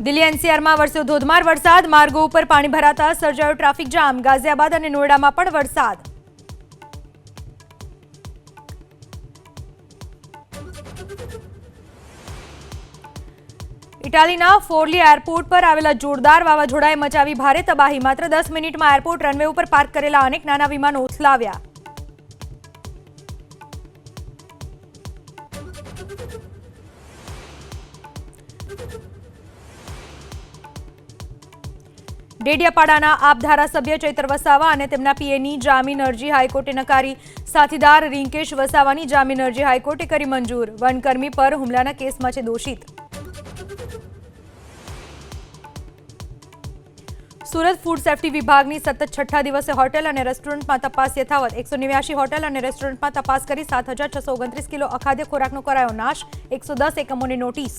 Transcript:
દિલ્હી એનસીઆરમાં વરસ્યો ધોધમાર વરસાદ, માર્ગો ઉપર પાણી ભરાતા સર્જાયો ટ્રાફિક જામ, ગાઝિયાબાદ અને નોઈડામાં પણ વરસાદ. ઇટાલીના ફોર્લી એરપોર્ટ પર આવેલા જોરદાર વાવાઝોડાએ મચાવી ભારે તબાહી, માત્ર 10 મિનિટમાં એરપોર્ટ રનવે ઉપર પાર્ક કરેલા અનેક નાના વિમાનો ઉથલાવ્યા. ડેડિયાપાડાના આપ ધારાસભ્ય ચૈતર વસાવા અને તેમના પીએની જામીન અરજી હાઈકોર્ટે નકારી, સાથીદાર રિંકેશ વસાવાની જામીન અરજી હાઈકોર્ટે કરી મંજૂર, વનકર્મી પર હુમલાના કેસમાં છે દોષિત. સુરત ફૂડ સેફ્ટી વિભાગની સતત છઠ્ઠા દિવસે હોટેલ અને રેસ્ટોરન્ટમાં તપાસ યથાવત, 189 હોટેલ અને રેસ્ટોરન્ટમાં તપાસ કરી 7,629 કિલો અખાદ્ય ખોરાકનો કરાયો નાશ, 110 એકમોને નોટિસ.